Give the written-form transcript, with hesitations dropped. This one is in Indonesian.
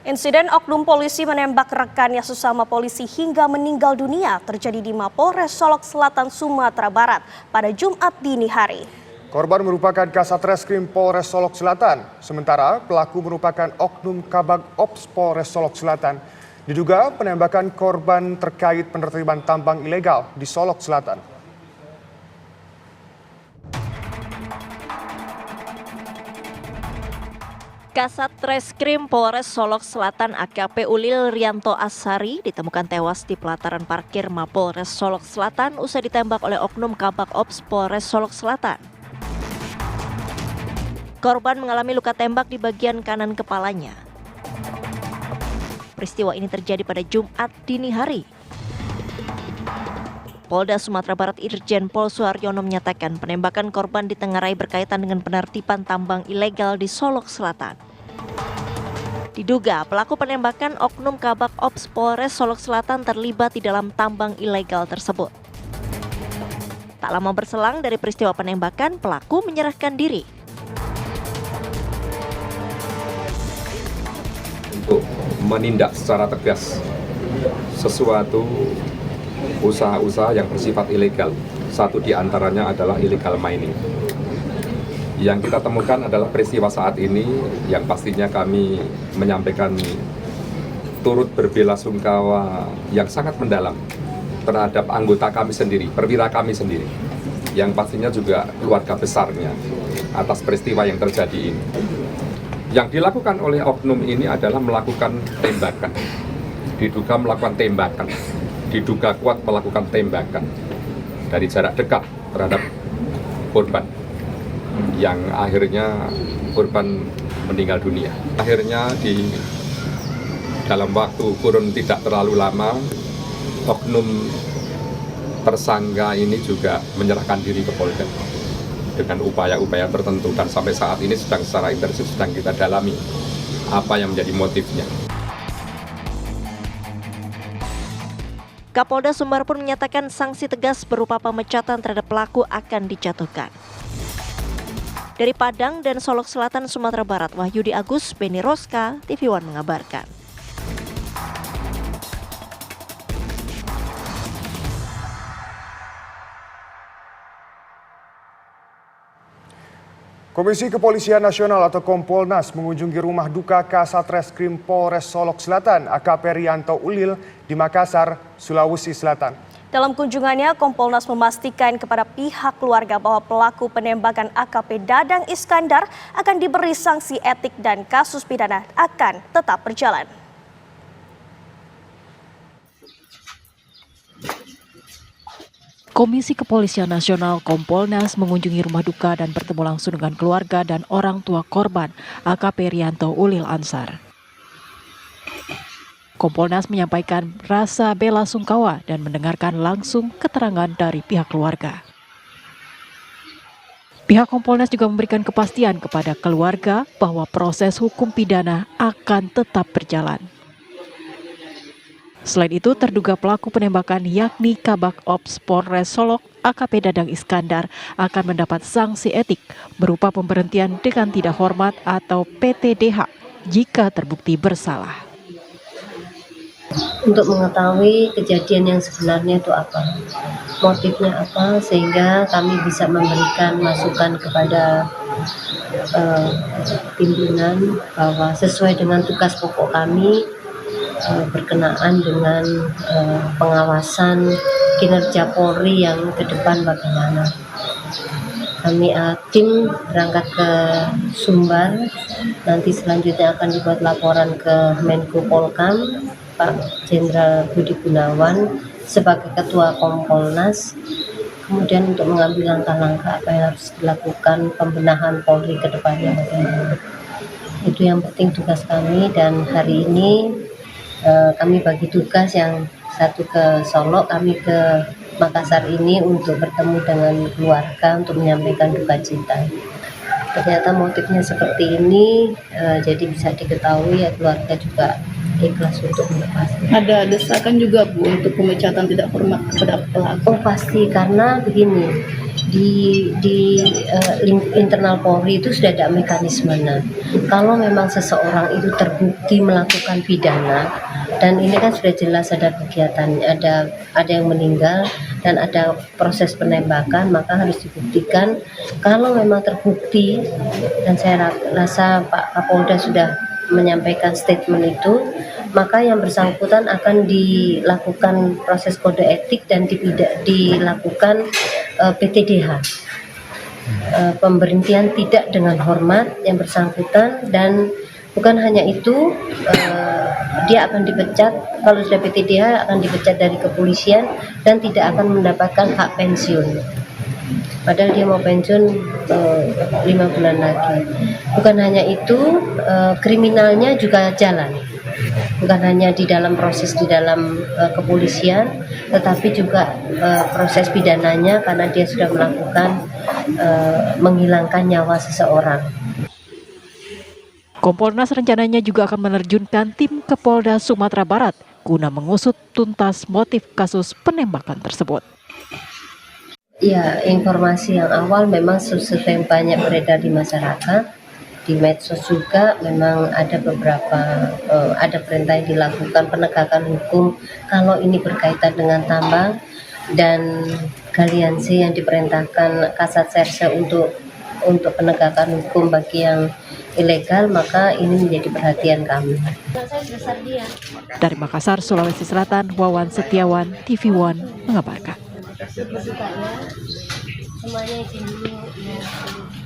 Insiden oknum polisi menembak rekannya sesama polisi hingga meninggal dunia terjadi di Mapolres Solok Selatan, Sumatera Barat pada Jumat dini hari. Korban merupakan Kasat Reskrim Polres Solok Selatan, sementara pelaku merupakan oknum Kabag Ops Polres Solok Selatan. Diduga penembakan korban terkait penertiban tambang ilegal di Solok Selatan. Kasat Reskrim Polres Solok Selatan AKP Ulil Rianto Asari ditemukan tewas di pelataran parkir Mapolres Solok Selatan usai ditembak oleh oknum Kabag Ops Polres Solok Selatan. Korban mengalami luka tembak di bagian kanan kepalanya. Peristiwa ini terjadi pada Jumat dini hari. Polda Sumatera Barat Irjen Pol Suharyono menyatakan penembakan korban ditengarai berkaitan dengan penertiban tambang ilegal di Solok Selatan. Diduga pelaku penembakan oknum Kabag Ops Polres Solok Selatan terlibat di dalam tambang ilegal tersebut. Tak lama berselang dari peristiwa penembakan, pelaku menyerahkan diri. Untuk menindak secara tegas sesuatu usaha-usaha yang bersifat ilegal. Satu di antaranya adalah illegal mining. Yang kita temukan adalah peristiwa saat ini yang pastinya kami menyampaikan turut berbelasungkawa yang sangat mendalam terhadap anggota kami sendiri, perwira kami sendiri, yang pastinya juga keluarga besarnya atas peristiwa yang terjadi ini. Yang dilakukan oleh oknum ini adalah melakukan tembakan, diduga melakukan tembakan, diduga kuat melakukan tembakan dari jarak dekat terhadap korban, yang akhirnya korban meninggal dunia. Akhirnya di dalam waktu kurun tidak terlalu lama, oknum tersangka ini juga menyerahkan diri ke Polda dengan upaya-upaya tertentu, dan sampai saat ini secara intensif sedang kita dalami apa yang menjadi motifnya. Kapolda Sumbar pun menyatakan sanksi tegas berupa pemecatan terhadap pelaku akan dijatuhkan. Dari Padang dan Solok Selatan, Sumatera Barat, Wahyudi Agus, Beni Roska, TV One mengabarkan. Komisi Kepolisian Nasional atau Kompolnas mengunjungi rumah duka Kasat Reskrim Polres Solok Selatan AKP Rianto Ulil di Makassar, Sulawesi Selatan. Dalam kunjungannya, Kompolnas memastikan kepada pihak keluarga bahwa pelaku penembakan AKP Dadang Iskandar akan diberi sanksi etik dan kasus pidana akan tetap berjalan. Komisi Kepolisian Nasional Kompolnas mengunjungi rumah duka dan bertemu langsung dengan keluarga dan orang tua korban AKP Rianto Ulil Ansar. Kompolnas menyampaikan rasa bela sungkawa dan mendengarkan langsung keterangan dari pihak keluarga. Pihak Kompolnas juga memberikan kepastian kepada keluarga bahwa proses hukum pidana akan tetap berjalan. Selain itu, terduga pelaku penembakan yakni Kabag Ops Polres Solok AKP Dadang Iskandar akan mendapat sanksi etik berupa pemberhentian dengan tidak hormat atau PTDH jika terbukti bersalah. Untuk mengetahui kejadian yang sebenarnya itu apa, motifnya apa, sehingga kami bisa memberikan masukan kepada pimpinan bahwa sesuai dengan tugas pokok kami berkenaan dengan pengawasan kinerja Polri yang ke depan bagaimana. Kami tim berangkat ke Sumbar, nanti selanjutnya akan dibuat laporan ke Menko Polkam, Pak Jenderal Budi Gunawan sebagai Ketua Kompolnas, kemudian untuk mengambil langkah-langkah apa yang harus dilakukan pembenahan Polri ke depannya bagaimana. Itu yang penting tugas kami, dan hari ini kami bagi tugas yang satu ke Solok, kami ke Makassar ini untuk bertemu dengan keluarga untuk menyampaikan duka cita. Ternyata motifnya seperti ini, jadi bisa diketahui ya keluarga juga ikhlas untuk melepaskan. Ada desakan juga Bu untuk pemecatan tidak hormat kepada pelaku? Oh pasti, karena begini, internal Polri itu sudah ada mekanismenya. Kalau memang seseorang itu terbukti melakukan pidana, dan ini kan sudah jelas ada kegiatan, ada yang meninggal dan ada proses penembakan, maka harus dibuktikan. Kalau memang terbukti, dan saya rasa Pak Kapolda sudah menyampaikan statement itu, maka yang bersangkutan akan dilakukan proses kode etik dan dilakukan PTDH, pemberhentian tidak dengan hormat yang bersangkutan. Dan bukan hanya itu, dia akan dipecat, kalau sudah PTDH akan dipecat dari kepolisian dan tidak akan mendapatkan hak pensiun. Padahal dia mau pensiun 5 bulan lagi. Bukan hanya itu, kriminalnya juga jalan. Bukan hanya di dalam proses di dalam kepolisian, tetapi juga proses pidananya karena dia sudah melakukan menghilangkan nyawa seseorang. Kompolnas rencananya juga akan menerjunkan tim ke Polda Sumatera Barat guna mengusut tuntas motif kasus penembakan tersebut. Ya, informasi yang awal memang sesuatu yang banyak beredar di masyarakat, di medsos juga memang ada beberapa ada perintah yang dilakukan penegakan hukum kalau ini berkaitan dengan tambang, dan galiansi yang diperintahkan Kasat Serse untuk penegakan hukum bagi yang ilegal, maka ini menjadi perhatian kami. Dari Makassar, Sulawesi Selatan, Wawan Setiawan, TV One mengabarkan. Semuanya izin dulu.